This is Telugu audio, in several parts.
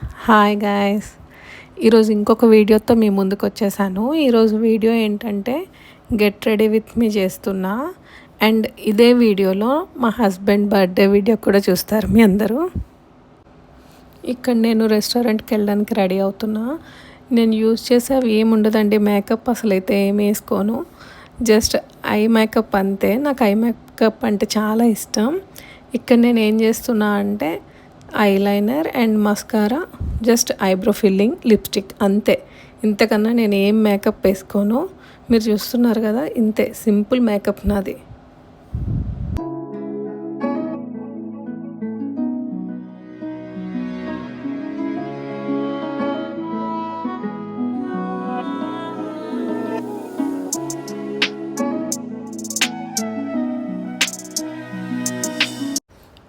హాయ్ గాయ్స్, ఈరోజు ఇంకొక వీడియోతో మీ ముందుకు వచ్చేసాను. ఈరోజు వీడియో ఏంటంటే గెట్ రెడీ విత్ మీ చేస్తున్నా. అండ్ ఇదే వీడియోలో మా హస్బెండ్ బర్త్డే వీడియో కూడా చూస్తారు మీ అందరూ. ఇక్కడ నేను రెస్టారెంట్కి వెళ్ళడానికి రెడీ అవుతున్నా. నేను యూజ్ చేసేవి ఏముండదండి, మేకప్ అసలు అయితే ఏం వేసుకోను, జస్ట్ ఐ మేకప్ అంతే. నాకు ఐ మేకప్ అంటే చాలా ఇష్టం. ఇక్కడ నేను ఏం చేస్తున్నా అంటే eyeliner and mascara, just eyebrow filling, lipstick అంతే. ఇంతకన్నా నేను ఏం మేకప్ వేసుకోను. మీరు చూస్తున్నారు కదా, ఇంతే సింపుల్ మేకప్ నాది.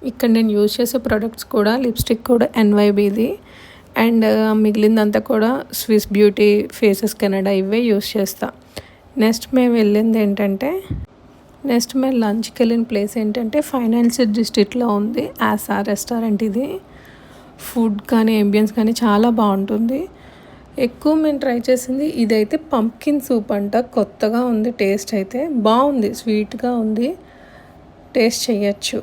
ఇక్కడ నేను యూజ్ చేసే ప్రోడక్ట్స్ కూడా లిప్స్టిక్ కూడా ఎన్వైబీది, అండ్ మిగిలిందంతా కూడా స్విస్ బ్యూటీ, ఫేసెస్ కెనడా, ఇవే యూజ్ చేస్తా. నెక్స్ట్ మేము లంచ్కి వెళ్ళిన ప్లేస్ ఏంటంటే ఫైనాన్స్ డిస్ట్రిక్ట్లో ఉంది ఆసా రెస్టారెంట్. ఇది ఫుడ్ కానీ అంబియన్స్ కానీ చాలా బాగుంటుంది. ఎక్కువ మేము ట్రై చేసింది ఇదైతే పంప్కిన్ సూప్ అంట. కొత్తగా ఉంది, టేస్ట్ అయితే బాగుంది, స్వీట్గా ఉంది, టేస్ట్ చేయొచ్చు.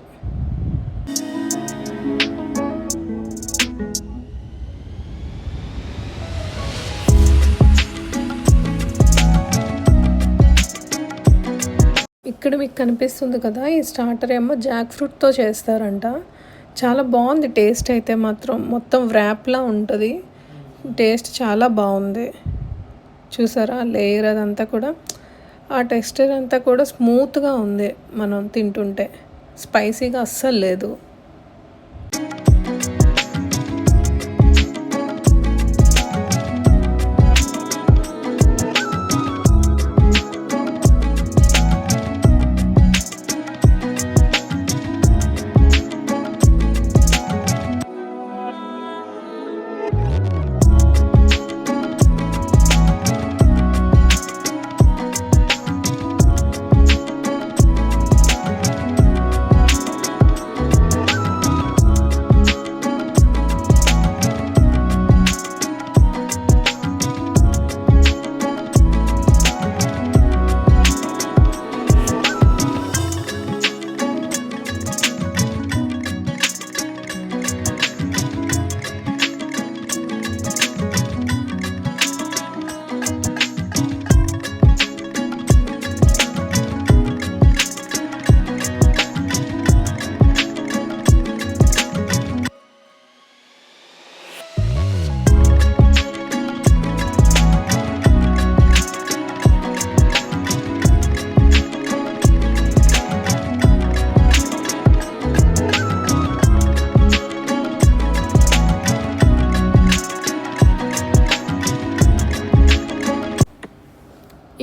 ఇక్కడ మీకు కనిపిస్తుంది కదా, ఈ స్టార్టర్ ఏమో జాక్ ఫ్రూట్తో చేస్తారంట. చాలా బాగుంది టేస్ట్ అయితే మాత్రం, మొత్తం వ్రాప్లా ఉంటుంది. టేస్ట్ చాలా బాగుంది. చూసారా లేయర్ అదంతా కూడా, ఆ టెక్స్చర్ అంతా కూడా స్మూత్గా ఉంది. మనం తింటుంటే స్పైసీగా అస్సలు లేదు.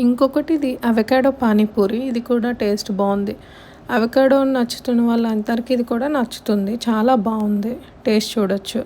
ఇంకొకటి ఇది అవకాడో పానీపూరి, ఇది కూడా టేస్ట్ బాగుంది. అవకాడో నచ్చుతున్న వాళ్ళందరికీ ఇది కూడా నచ్చుతుంది, చాలా బాగుంది, టేస్ట్ చూడొచ్చు.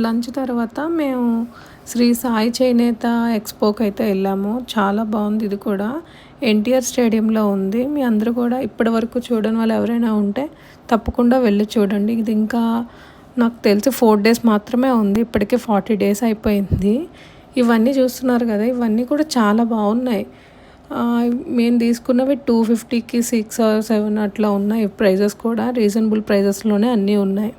లంచ్ తర్వాత మేము శ్రీ సాయి చేనేత ఎక్స్పోకి అయితే వెళ్ళాము. చాలా బాగుంది. ఇది కూడా ఎన్టీఆర్ స్టేడియంలో ఉంది. మీ అందరూ కూడా ఇప్పటి వరకు చూడని వాళ్ళు ఎవరైనా ఉంటే తప్పకుండా వెళ్ళి చూడండి. ఇది ఇంకా నాకు తెలిసి 4 days మాత్రమే ఉంది, ఇప్పటికే 40 days అయిపోయింది. ఇవన్నీ చూస్తున్నారు కదా, ఇవన్నీ కూడా చాలా బాగున్నాయి. మేము తీసుకున్నవి 250కి 6 or 7 అట్లా ఉన్నాయి. ప్రైజెస్ కూడా రీజనబుల్ ప్రైజెస్లోనే అన్నీ ఉన్నాయి.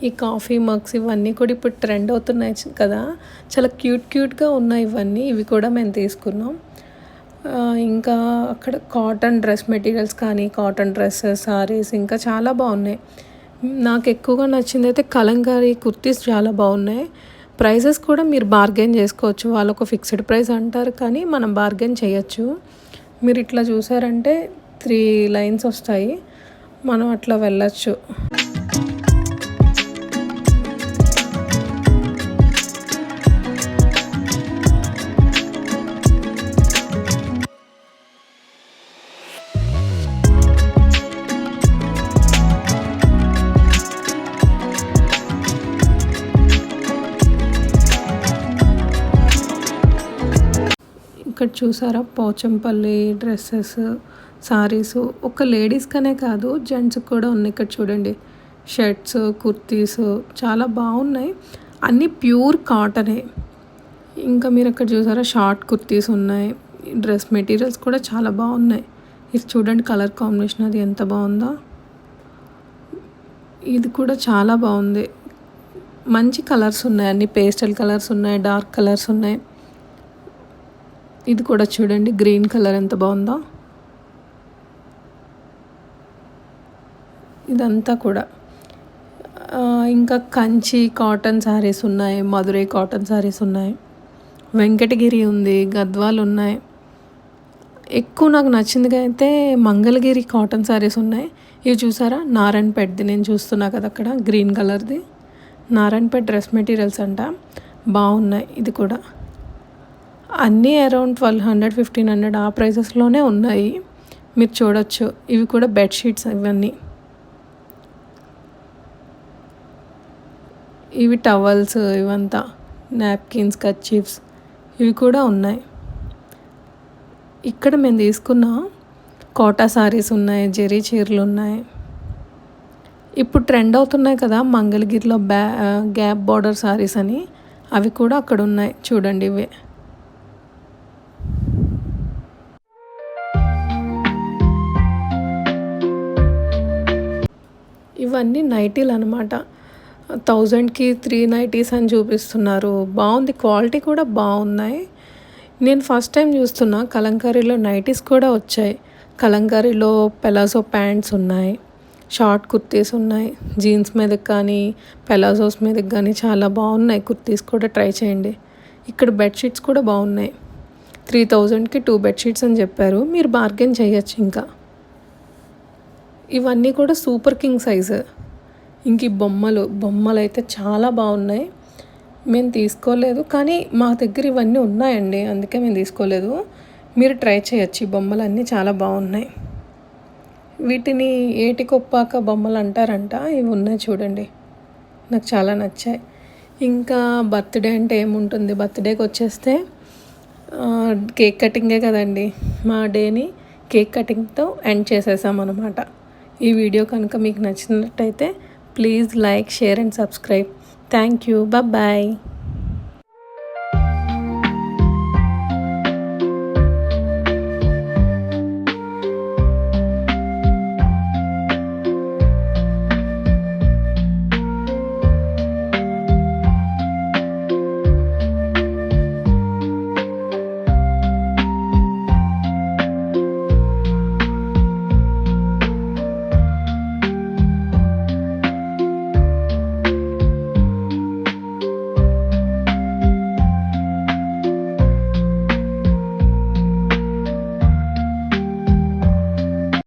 ఈ కాఫీ మగ్స్ ఇవన్నీ కూడా ఇప్పుడు ట్రెండ్ అవుతున్నాయి కదా, చాలా క్యూట్గా ఉన్నాయి ఇవన్నీ. ఇవి కూడా మేము తీసుకున్నాం. ఇంకా అక్కడ కాటన్ డ్రెస్ మెటీరియల్స్ కానీ, కాటన్ డ్రెస్సెస్, సారీస్ ఇంకా చాలా బాగున్నాయి. నాకు ఎక్కువగా నచ్చింది అయితే కలంకారీ కుర్తీస్ చాలా బాగున్నాయి. ప్రైజెస్ కూడా మీరు బార్గెన్ చేసుకోవచ్చు. వాళ్ళు ఒక ఫిక్స్డ్ ప్రైస్ అంటారు కానీ మనం బార్గెన్ చేయొచ్చు. మీరు ఇట్లా చూసారంటే 3 లైన్స్ వస్తాయి, మనం అట్లా వెళ్ళచ్చు. ఇక్కడ చూసారా పోచంపల్లి డ్రెస్సెస్, సారీస్ ఒక లేడీస్కనే కాదు జెంట్స్కి కూడా ఉన్నాయి. ఇక్కడ చూడండి షర్ట్స్, కుర్తీస్ చాలా బాగున్నాయి. అన్నీ ప్యూర్ కాటనే. ఇంకా మీరు అక్కడ చూసారా షార్ట్ కుర్తీస్ ఉన్నాయి. డ్రెస్ మెటీరియల్స్ కూడా చాలా బాగున్నాయి. ఇది చూడండి కలర్ కాంబినేషన్ అది ఎంత బాగుందో. ఇది కూడా చాలా బాగుంది. మంచి కలర్స్ ఉన్నాయి, అన్ని పేస్టల్ కలర్స్ ఉన్నాయి, డార్క్ కలర్స్ ఉన్నాయి. ఇది కూడా చూడండి గ్రీన్ కలర్ ఎంత బాగుందో. ఇదంతా కూడా ఇంకా కంచి కాటన్ శారీస్ ఉన్నాయి, మధురై కాటన్ శారీస్ ఉన్నాయి, వెంకటగిరి ఉంది, గద్వాలు ఉన్నాయి. ఎక్కువ నాకు నచ్చిందిగా అయితే మంగళగిరి కాటన్ శారీస్ ఉన్నాయి. ఇవి చూసారా నారాయణపేటది, నేను చూస్తున్నా కదా అక్కడ గ్రీన్ కలర్ది నారాయణపేట డ్రెస్ మెటీరియల్స్ అంట, బాగున్నాయి. ఇది కూడా అన్నీ అరౌండ్ 1200, 1500 ఆ ప్రైజెస్లోనే ఉన్నాయి, మీరు చూడొచ్చు. ఇవి కూడా బెడ్షీట్స్, ఇవన్నీ ఇవి టవల్స్, ఇవంతా నాప్కిన్స్, కర్చీఫ్స్ ఇవి కూడా ఉన్నాయి. ఇక్కడ మేము తీసుకున్న కోటా సారీస్ ఉన్నాయి, జెరీ చీరలు ఉన్నాయి. ఇప్పుడు ట్రెండ్ అవుతున్నాయి కదా మంగళగిరిలో గ్యాప్ బార్డర్ సారీస్ అని, అవి కూడా అక్కడ ఉన్నాయి చూడండి. ఇవే ఇవన్నీ నైటీలు అనమాట. 1000కి 3 నైటీస్ అని చూపిస్తున్నారు. బాగుంది, క్వాలిటీ కూడా బాగున్నాయి. నేను ఫస్ట్ టైం చూస్తున్నా కలంకారీలో నైటీస్ కూడా వచ్చాయి. కలంకారీలో పెలాజో ప్యాంట్స్ ఉన్నాయి, షార్ట్ కుర్తీస్ ఉన్నాయి, జీన్స్ మీదకి కానీ పెలాజోస్ మీదకి కానీ చాలా బాగున్నాయి. కుర్తీస్ కూడా ట్రై చేయండి. ఇక్కడ బెడ్షీట్స్ కూడా బాగున్నాయి. 3000కి 2 బెడ్షీట్స్ అని చెప్పారు, మీరు బార్గెన్ చేయొచ్చు. ఇంకా ఇవన్నీ కూడా సూపర్ కింగ్ సైజు. ఇంక ఈ బొమ్మలు అయితే చాలా బాగున్నాయి. మేము తీసుకోలేదు కానీ మా దగ్గర ఇవన్నీ ఉన్నాయండి, అందుకే మేము తీసుకోలేదు. మీరు ట్రై చేయొచ్చు. ఈ బొమ్మలన్నీ చాలా బాగున్నాయి. వీటిని ఏటికొప్పాక బొమ్మలు అంటారంట. ఇవి ఉన్నాయి చూడండి, నాకు చాలా నచ్చాయి. ఇంకా బర్త్డే అంటే ఏముంటుంది, బర్త్డేకి వచ్చేస్తే కేక్ కటింగే కదండి. మా డేని కేక్ కటింగ్తో ఎండ్ చేసేసాం అనమాట. ఈ వీడియో కనుక మీకు నచ్చినట్టయితే please like, share and subscribe. Thank you. Bye.